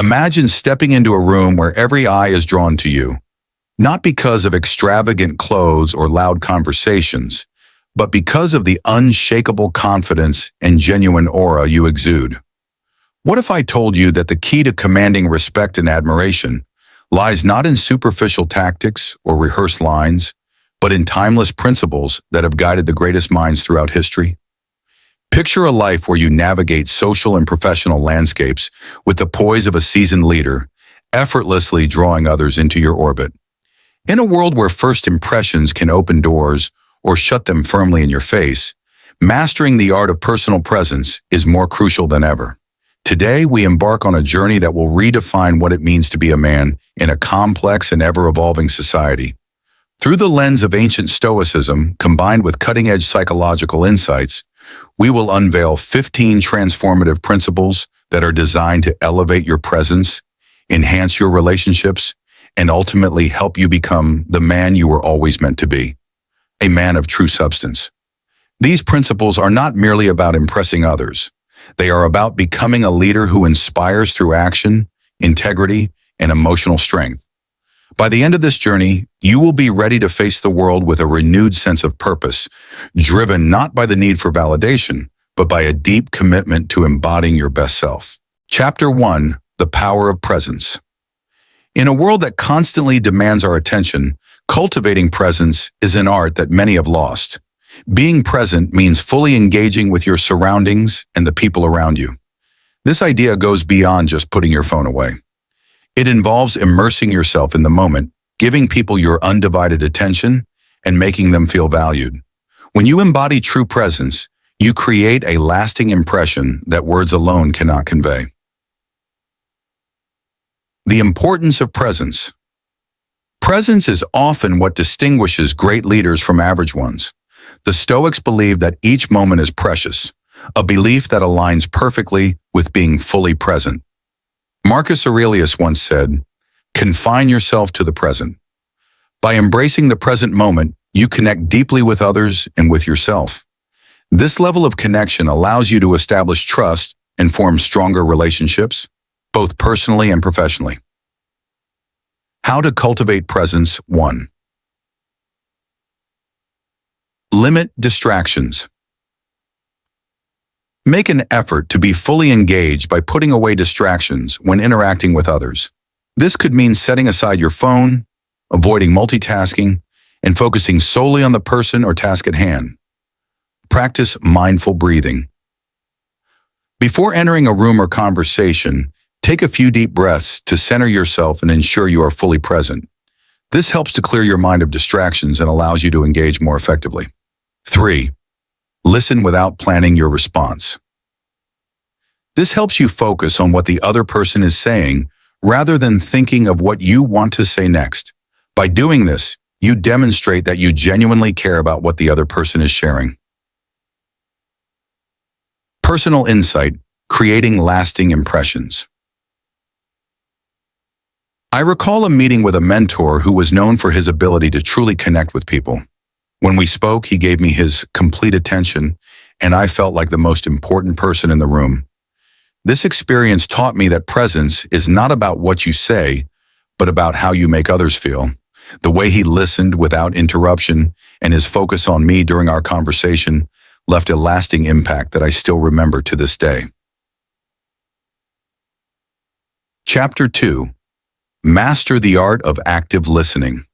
Imagine stepping into a room where every eye is drawn to you, not because of extravagant clothes or loud conversations, but because of the unshakable confidence and genuine aura you exude. What if I told you that the key to commanding respect and admiration lies not in superficial tactics or rehearsed lines, but in timeless principles that have guided the greatest minds throughout history? Picture a life where you navigate social and professional landscapes with the poise of a seasoned leader, effortlessly drawing others into your orbit. In a world where first impressions can open doors or shut them firmly in your face, mastering the art of personal presence is more crucial than ever. Today, we embark on a journey that will redefine what it means to be a man in a complex and ever-evolving society. Through the lens of ancient Stoicism, combined with cutting-edge psychological insights, we will unveil 15 transformative principles that are designed to elevate your presence, enhance your relationships, and ultimately help you become the man you were always meant to be, a man of true substance. These principles are not merely about impressing others. They are about becoming a leader who inspires through action, integrity, and emotional strength. By the end of this journey, you will be ready to face the world with a renewed sense of purpose, driven not by the need for validation, but by a deep commitment to embodying your best self. Chapter 1: The Power of Presence. In a world that constantly demands our attention, cultivating presence is an art that many have lost. Being present means fully engaging with your surroundings and the people around you. This idea goes beyond just putting your phone away. It involves immersing yourself in the moment, giving people your undivided attention, and making them feel valued. When you embody true presence, you create a lasting impression that words alone cannot convey. The importance of presence. Presence is often what distinguishes great leaders from average ones. The Stoics believe that each moment is precious, a belief that aligns perfectly with being fully present. Marcus Aurelius once said, "Confine yourself to the present." By embracing the present moment, you connect deeply with others and with yourself. This level of connection allows you to establish trust and form stronger relationships, both personally and professionally. How to cultivate presence. 1. Limit distractions. Make an effort to be fully engaged by putting away distractions when interacting with others. This could mean setting aside your phone, avoiding multitasking, and focusing solely on the person or task at hand. Practice mindful breathing. Before entering a room or conversation, take a few deep breaths to center yourself and ensure you are fully present. This helps to clear your mind of distractions and allows you to engage more effectively. 3. Listen without planning your response. This helps you focus on what the other person is saying rather than thinking of what you want to say next. By doing this, you demonstrate that you genuinely care about what the other person is sharing. Personal insight, creating lasting impressions. I recall a meeting with a mentor who was known for his ability to truly connect with people. When we spoke, he gave me his complete attention, and I felt like the most important person in the room. This experience taught me that presence is not about what you say, but about how you make others feel. The way he listened without interruption and his focus on me during our conversation left a lasting impact that I still remember to this day. Chapter 2: Master the Art of Active Listening.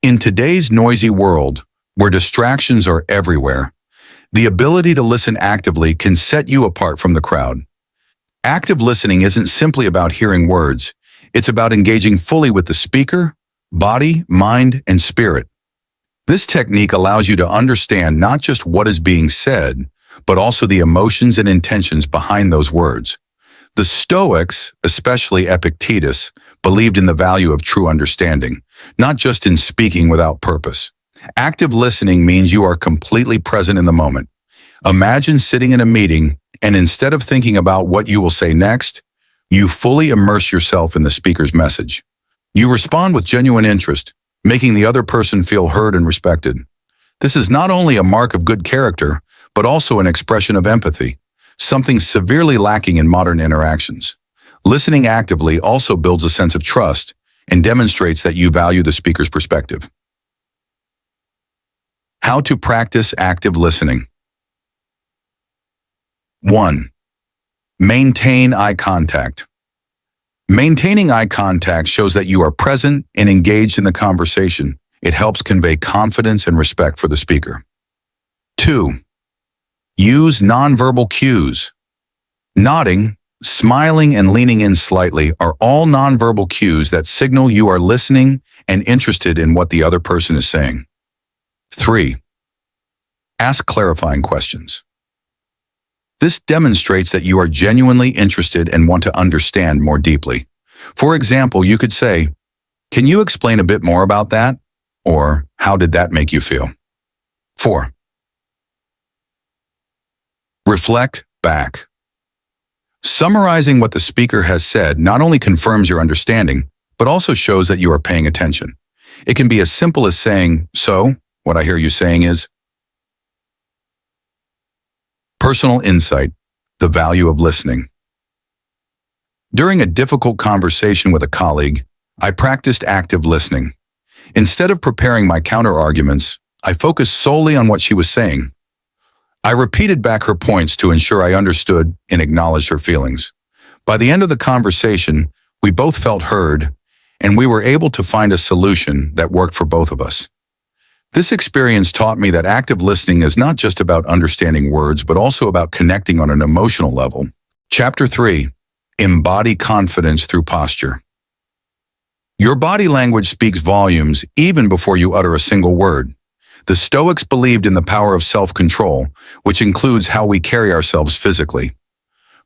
In today's noisy world, where distractions are everywhere, the ability to listen actively can set you apart from the crowd. Active listening isn't simply about hearing words. It's about engaging fully with the speaker, body, mind, and spirit. This technique allows you to understand not just what is being said, but also the emotions and intentions behind those words. The Stoics, especially Epictetus, believed in the value of true understanding, not just in speaking without purpose. Active listening means you are completely present in the moment. Imagine sitting in a meeting, and instead of thinking about what you will say next, you fully immerse yourself in the speaker's message. You respond with genuine interest, making the other person feel heard and respected. This is not only a mark of good character, but also an expression of empathy, something severely lacking in modern interactions. Listening actively also builds a sense of trust and demonstrates that you value the speaker's perspective. How to practice active listening. 1. Maintain eye contact. Maintaining eye contact shows that you are present and engaged in the conversation. It helps convey confidence and respect for the speaker. 2. Use nonverbal cues. Nodding, smiling, and leaning in slightly are all nonverbal cues that signal you are listening and interested in what the other person is saying. 3. Ask clarifying questions. This demonstrates that you are genuinely interested and want to understand more deeply. For example, you could say, "Can you explain a bit more about that?" Or, "How did that make you feel?" 4. Reflect back. Summarizing what the speaker has said not only confirms your understanding, but also shows that you are paying attention. It can be as simple as saying, "So, what I hear you saying is..." Personal insight, the value of listening. During a difficult conversation with a colleague, I practiced active listening. Instead of preparing my counter-arguments, I focused solely on what she was saying. I repeated back her points to ensure I understood and acknowledged her feelings. By the end of the conversation, we both felt heard, and we were able to find a solution that worked for both of us. This experience taught me that active listening is not just about understanding words, but also about connecting on an emotional level. Chapter 3. Embody confidence through posture. Your body language speaks volumes even before you utter a single word. The Stoics believed in the power of self-control, which includes how we carry ourselves physically.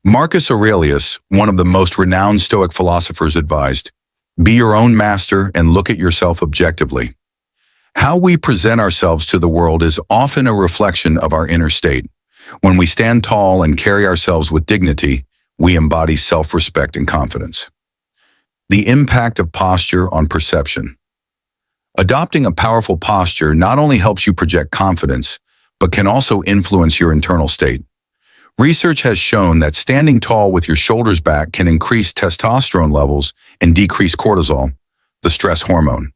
Marcus Aurelius, one of the most renowned Stoic philosophers, advised, "Be your own master and look at yourself objectively." How we present ourselves to the world is often a reflection of our inner state. When we stand tall and carry ourselves with dignity, we embody self-respect and confidence. The impact of posture on perception. Adopting a powerful posture not only helps you project confidence, but can also influence your internal state. Research has shown that standing tall with your shoulders back can increase testosterone levels and decrease cortisol, the stress hormone.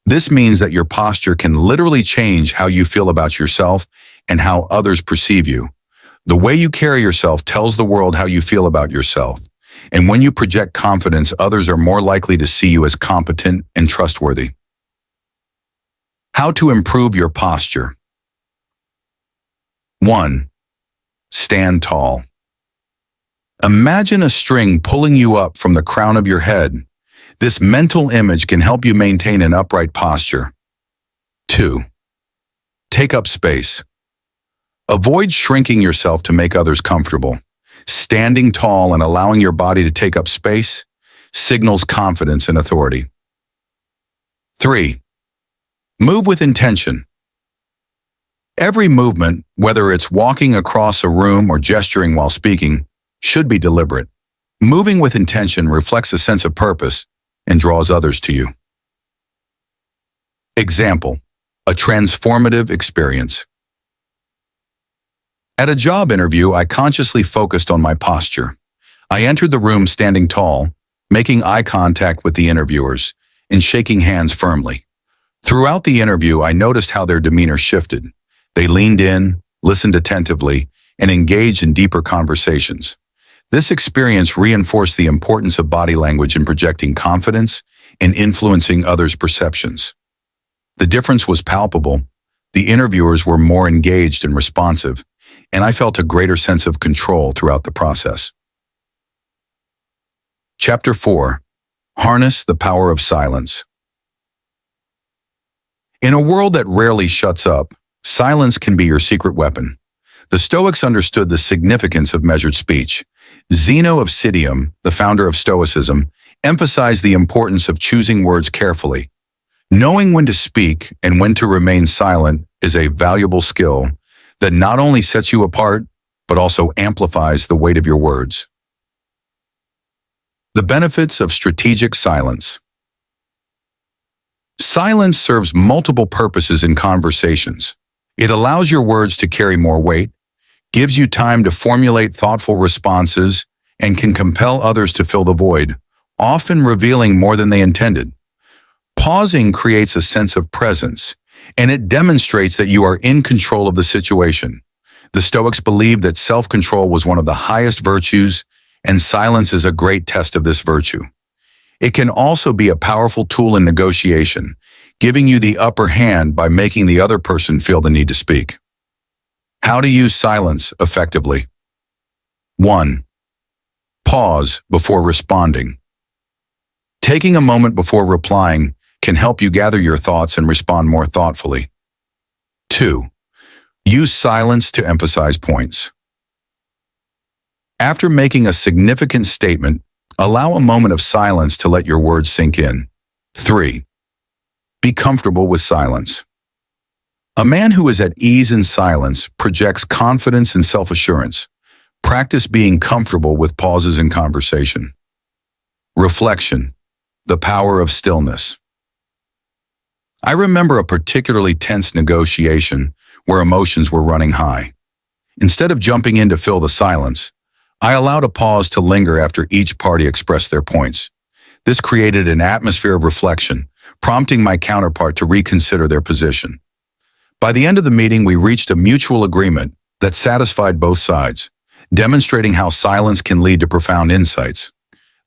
This means that your posture can literally change how you feel about yourself and how others perceive you. The way you carry yourself tells the world how you feel about yourself. And when you project confidence, others are more likely to see you as competent and trustworthy. How to improve your posture. 1. Stand tall. Imagine a string pulling you up from the crown of your head. This mental image can help you maintain an upright posture. 2. Take up space. Avoid shrinking yourself to make others comfortable. Standing tall and allowing your body to take up space signals confidence and authority. 3. Move with intention. Every movement, whether it's walking across a room or gesturing while speaking, should be deliberate. Moving with intention reflects a sense of purpose and draws others to you. Example: a transformative experience. At a job interview, I consciously focused on my posture. I entered the room standing tall, making eye contact with the interviewers, and shaking hands firmly. Throughout the interview, I noticed how their demeanor shifted. They leaned in, listened attentively, and engaged in deeper conversations. This experience reinforced the importance of body language in projecting confidence and influencing others' perceptions. The difference was palpable. The interviewers were more engaged and responsive, and I felt a greater sense of control throughout the process. Chapter 4. Harness the power of silence. In a world that rarely shuts up, silence can be your secret weapon. The Stoics understood the significance of measured speech. Zeno of Citium, the founder of Stoicism, emphasized the importance of choosing words carefully. Knowing when to speak and when to remain silent is a valuable skill that not only sets you apart, but also amplifies the weight of your words. The benefits of strategic silence. Silence serves multiple purposes in conversations. It allows your words to carry more weight, gives you time to formulate thoughtful responses, and can compel others to fill the void, often revealing more than they intended. Pausing creates a sense of presence, and it demonstrates that you are in control of the situation. The Stoics believed that self-control was one of the highest virtues, and silence is a great test of this virtue. It can also be a powerful tool in negotiation, giving you the upper hand by making the other person feel the need to speak. How to use silence effectively. 1. Pause before responding. Taking a moment before replying can help you gather your thoughts and respond more thoughtfully. 2. Use silence to emphasize points. After making a significant statement, allow a moment of silence to let your words sink in. 3. Be comfortable with silence. A man who is at ease in silence projects confidence and self-assurance. Practice being comfortable with pauses in conversation. Reflection. The power of stillness. I remember a particularly tense negotiation where emotions were running high. Instead of jumping in to fill the silence, I allowed a pause to linger after each party expressed their points. This created an atmosphere of reflection, prompting my counterpart to reconsider their position. By the end of the meeting, we reached a mutual agreement that satisfied both sides, demonstrating how silence can lead to profound insights.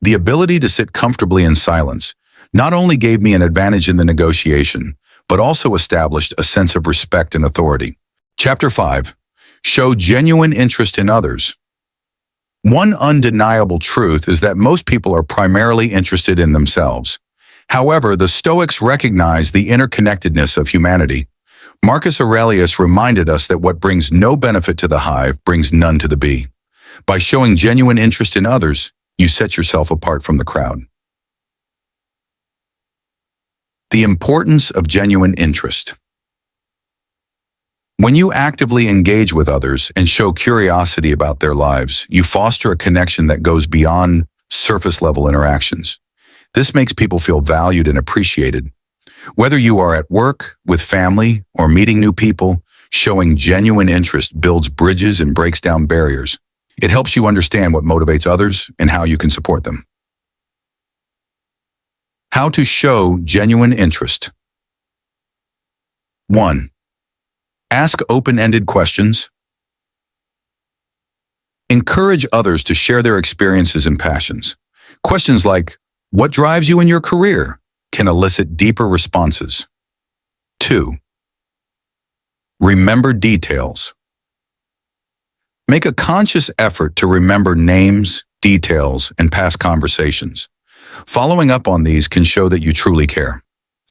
The ability to sit comfortably in silence not only gave me an advantage in the negotiation, but also established a sense of respect and authority. Chapter 5. Show genuine interest in others. One undeniable truth is that most people are primarily interested in themselves. However, the Stoics recognize the interconnectedness of humanity. Marcus Aurelius reminded us that what brings no benefit to the hive brings none to the bee. By showing genuine interest in others, you set yourself apart from the crowd. The importance of genuine interest. When you actively engage with others and show curiosity about their lives, you foster a connection that goes beyond surface-level interactions. This makes people feel valued and appreciated. Whether you are at work, with family, or meeting new people, showing genuine interest builds bridges and breaks down barriers. It helps you understand what motivates others and how you can support them. How to show genuine interest. 1. Ask open-ended questions. Encourage others to share their experiences and passions. Questions like, "What drives you in your career?" can elicit deeper responses. 2. Remember details. Make a conscious effort to remember names, details, and past conversations. Following up on these can show that you truly care.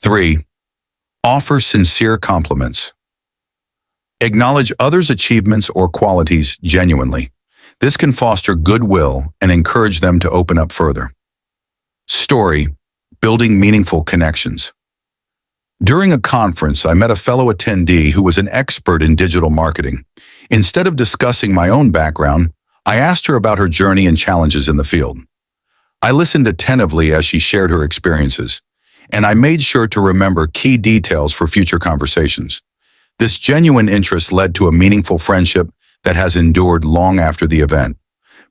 3. Offer sincere compliments. Acknowledge others' achievements or qualities genuinely. This can foster goodwill and encourage them to open up further. Story. Building meaningful connections. During a conference, I met a fellow attendee who was an expert in digital marketing. Instead of discussing my own background, I asked her about her journey and challenges in the field. I listened attentively as she shared her experiences, and I made sure to remember key details for future conversations. This genuine interest led to a meaningful friendship that has endured long after the event.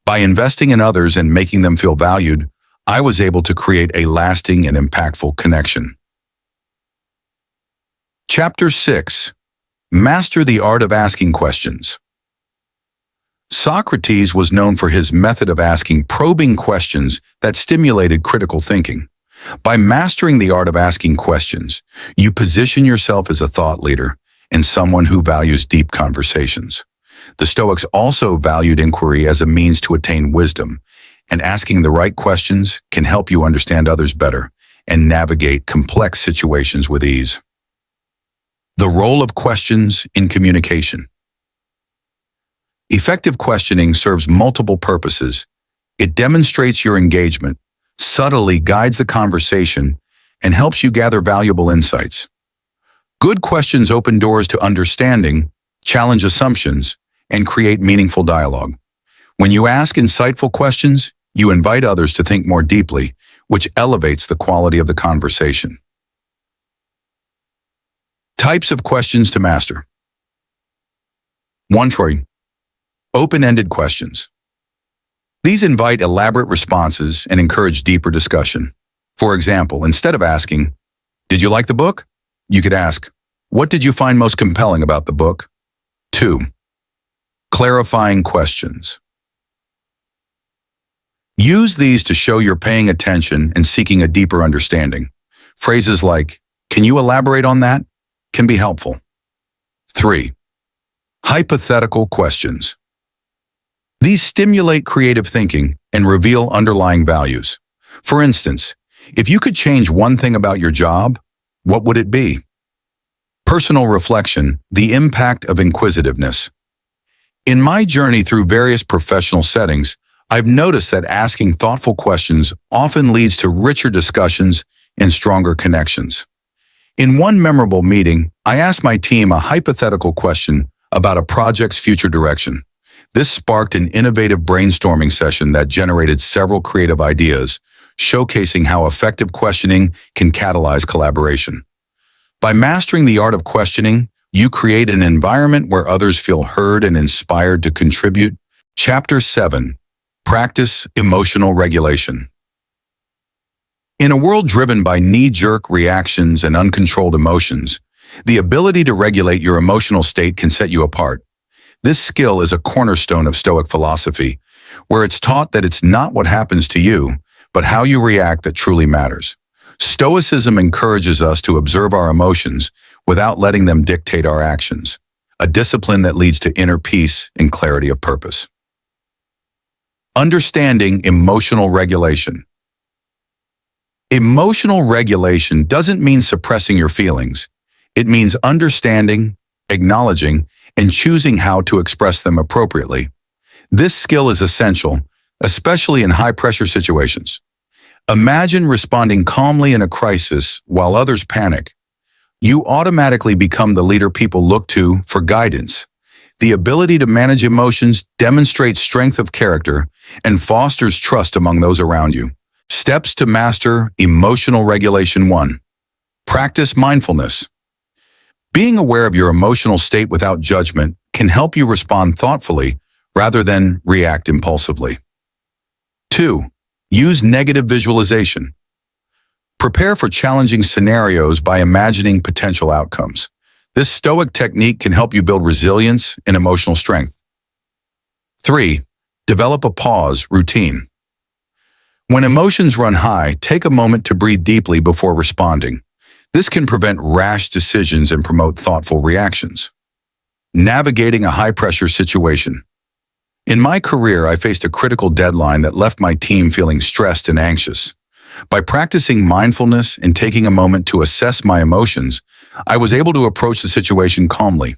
By investing in others and making them feel valued, I was able to create a lasting and impactful connection. Chapter 6. Master the art of asking questions. Socrates was known for his method of asking probing questions that stimulated critical thinking. By mastering the art of asking questions, you position yourself as a thought leader and someone who values deep conversations. The Stoics also valued inquiry as a means to attain wisdom, and asking the right questions can help you understand others better and navigate complex situations with ease. The role of questions in communication. Effective questioning serves multiple purposes. It demonstrates your engagement, subtly guides the conversation, and helps you gather valuable insights. Good questions open doors to understanding, challenge assumptions, and create meaningful dialogue. When you ask insightful questions, you invite others to think more deeply, which elevates the quality of the conversation. Types of questions to master. 1. Open-ended questions. These invite elaborate responses and encourage deeper discussion. For example, instead of asking, "Did you like the book?" you could ask, "What did you find most compelling about the book?" 2. Clarifying questions. Use these to show you're paying attention and seeking a deeper understanding. Phrases like, "Can you elaborate on that?" can be helpful. 3. Hypothetical questions. These stimulate creative thinking and reveal underlying values. For instance, if you could change one thing about your job, what would it be? Personal reflection, the impact of inquisitiveness. In my journey through various professional settings, I've noticed that asking thoughtful questions often leads to richer discussions and stronger connections. In one memorable meeting, I asked my team a hypothetical question about a project's future direction. This sparked an innovative brainstorming session that generated several creative ideas, showcasing how effective questioning can catalyze collaboration. By mastering the art of questioning, you create an environment where others feel heard and inspired to contribute. Chapter 7. Practice emotional regulation. In a world driven by knee-jerk reactions and uncontrolled emotions, the ability to regulate your emotional state can set you apart. This skill is a cornerstone of Stoic philosophy, where it's taught that it's not what happens to you, but how you react that truly matters. Stoicism encourages us to observe our emotions without letting them dictate our actions, a discipline that leads to inner peace and clarity of purpose. Understanding emotional regulation. Emotional regulation doesn't mean suppressing your feelings. It means understanding, acknowledging, and choosing how to express them appropriately. This skill is essential, especially in high-pressure situations. Imagine responding calmly in a crisis while others panic. You automatically become the leader people look to for guidance. The ability to manage emotions demonstrates strength of character and fosters trust among those around you. Steps to master emotional regulation. 1. Practice mindfulness. Being aware of your emotional state without judgment can help you respond thoughtfully rather than react impulsively. 2. Use negative visualization. Prepare for challenging scenarios by imagining potential outcomes. This Stoic technique can help you build resilience and emotional strength. 3. Develop a pause routine. When emotions run high, take a moment to breathe deeply before responding. This can prevent rash decisions and promote thoughtful reactions. Navigating a high-pressure situation. In my career, I faced a critical deadline that left my team feeling stressed and anxious. By practicing mindfulness and taking a moment to assess my emotions, I was able to approach the situation calmly.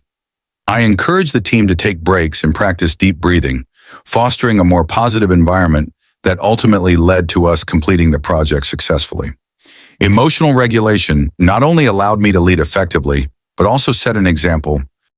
I encouraged the team to take breaks and practice deep breathing, fostering a more positive environment that ultimately led to us completing the project successfully. Emotional regulation not only allowed me to lead effectively, but also set an example